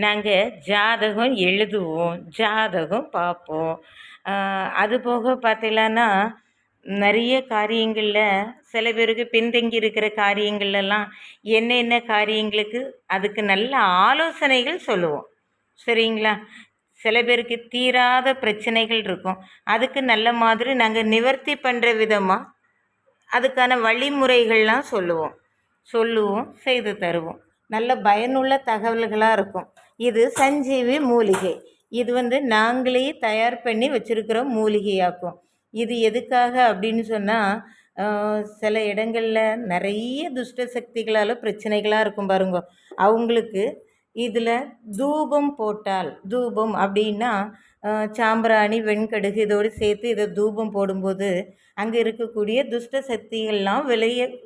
நாங்கள் ஜாதகம் எழுதுவோம், ஜாதகம் பார்ப்போம். அதுபோக பார்த்தீங்கன்னா நிறைய காரியங்களில் சில பேருக்கு பின்தங்கி இருக்கிற காரியங்கள்லாம் என்னென்ன காரியங்களுக்கு அதுக்கு நல்ல ஆலோசனைகள் சொல்லுவோம். சரிங்களா? சில பேருக்கு தீராத பிரச்சனைகள் இருக்கும். அதுக்கு நல்ல மாதிரி நாங்கள் நிவர்த்தி பண்ணுற விதமாக அதுக்கான வழிமுறைகள்லாம் சொல்லுவோம், செய்து தருவோம். நல்ல பயனுள்ள தகவல்களாக இருக்கும். இது சஞ்சீவி மூலிகை. இது நாங்களே தயார் பண்ணி வச்சுருக்கிற மூலிகையாக்கும். இது எதுக்காக அப்படின்னு சொன்னால், சில இடங்களில் நிறைய துஷ்ட சக்திகளால் பிரச்சனைகளாக இருக்கும் பாருங்க. அவங்களுக்கு இதில் தூபம் போட்டால், தூபம் அப்படின்னா சாம்பிராணி, வெண்கடுகு இதோடு சேர்த்து இதை தூபம் போடும்போது அங்கே இருக்கக்கூடிய துஷ்ட சக்திகள்லாம்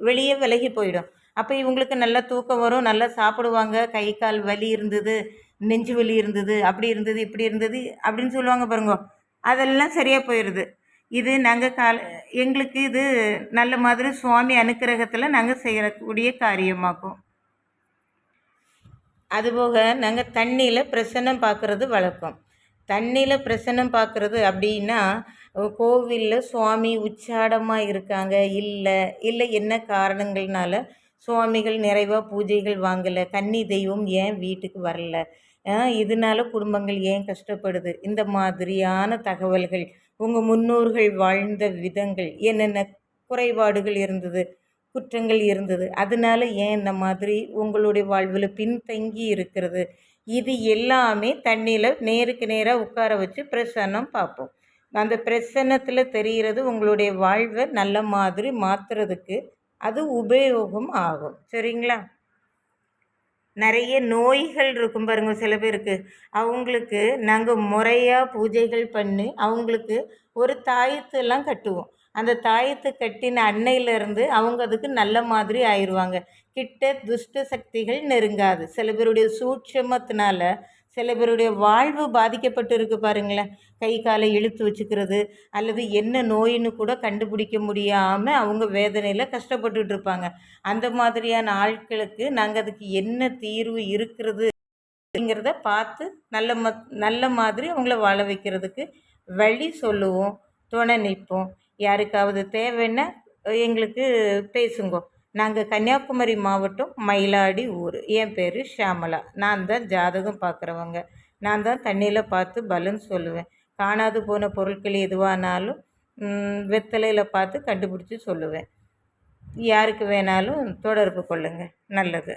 வெளியே விலகி போயிடும். அப்போ இவங்களுக்கு நல்லா தூக்கம் வரும், நல்லா சாப்பிடுவாங்க. கை கால் வலி இருந்தது, நெஞ்சு வலி இருந்தது, அப்படி இருந்தது, இப்படி இருந்தது அப்படின்னு சொல்லுவாங்க பாருங்க. அதெல்லாம் சரியாக போயிடுது. இது நாங்கள் எங்களுக்கு இது நல்ல மாதிரி சுவாமி அனுக்கிரகத்தில் நாங்கள் செய்யக்கூடிய காரியமாக்கும். அதுபோக நாங்கள் தண்ணியில் பிரசன்னம் பார்க்குறது வழக்கம். தண்ணியில் பிரசன்னம் பார்க்குறது அப்படின்னா, கோவிலில் சுவாமி உச்சாடமாக இருக்காங்க, இல்லை என்ன காரணங்கள்னால சுவாமிகள் நிறைவாக பூஜைகள் வாங்கலை, கன்னி தெய்வம் ஏன் வீட்டுக்கு வரல, இதனால குடும்பங்கள் ஏன் கஷ்டப்படுது, இந்த மாதிரியான தகவல்கள், உங்கள் முன்னோர்கள் வாழ்ந்த விதங்கள், என்னென்ன குறைபாடுகள் இருந்தது, குற்றங்கள் இருந்தது, அதனால ஏன் இந்த மாதிரி உங்களுடைய வாழ்வில் பின்தங்கி இருக்கிறது, இது எல்லாமே தண்ணியில் நேருக்கு நேராக உட்கார வச்சு பிரசன்னம் பார்ப்போம். அந்த பிரசன்னத்தில் தெரிகிறது உங்களுடைய வாழ்வை நல்ல மாதிரி மாற்றுறதுக்கு அது உபயோகம் ஆகும். சரிங்களா? நிறைய நோய்கள் இருக்கும் பாருங்க சில பேருக்கு. அவங்களுக்கு நாங்கள் முறையாக பூஜைகள் பண்ணி அவங்களுக்கு ஒரு தாயத்தெல்லாம் கட்டுவோம். அந்த தாயத்தை கட்டின அன்னையிலேருந்து அவங்க அதுக்கு நல்ல மாதிரி ஆயிடுவாங்க. கிட்ட துஷ்ட சக்திகள் நெருங்காது. சில பேருடைய சூட்சமத்தினால சில பேருடைய வாழ்வு பாதிக்கப்பட்டு இருக்கு பாருங்களேன். கை காலை இழுத்து வச்சுக்கிறது, அல்லது என்ன நோயின்னு கூட கண்டுபிடிக்க முடியாமல் அவங்க வேதனையில் கஷ்டப்பட்டுட்டு இருப்பாங்க. அந்த மாதிரியான ஆட்களுக்கு நாங்கள் அதுக்கு என்ன தீர்வு இருக்கிறது அப்படிங்கிறத பார்த்து நல்ல மாதிரி அவங்கள வாழ வைக்கிறதுக்கு வழி சொல்லுவோம், துணை நிற்போம். யாருக்காவது தேவைன்னா எங்களுக்கு பேசுங்கோ. நாங்கள் கன்னியாகுமரி மாவட்டம், மயிலாடி ஊர். என் பேர் ஷியாமளா. நான் தான் ஜாதகம் பார்க்குறவங்க. நான் தான் தண்ணியில் பார்த்து பலன் சொல்லுவேன். காணாது போன பொருட்கள் எதுவானாலும் வெத்தலையில் பார்த்து கண்டுபிடிச்சி சொல்லுவேன். யாருக்கு வேணாலும் தொடர்பு கொள்ளுங்கள். நல்லது.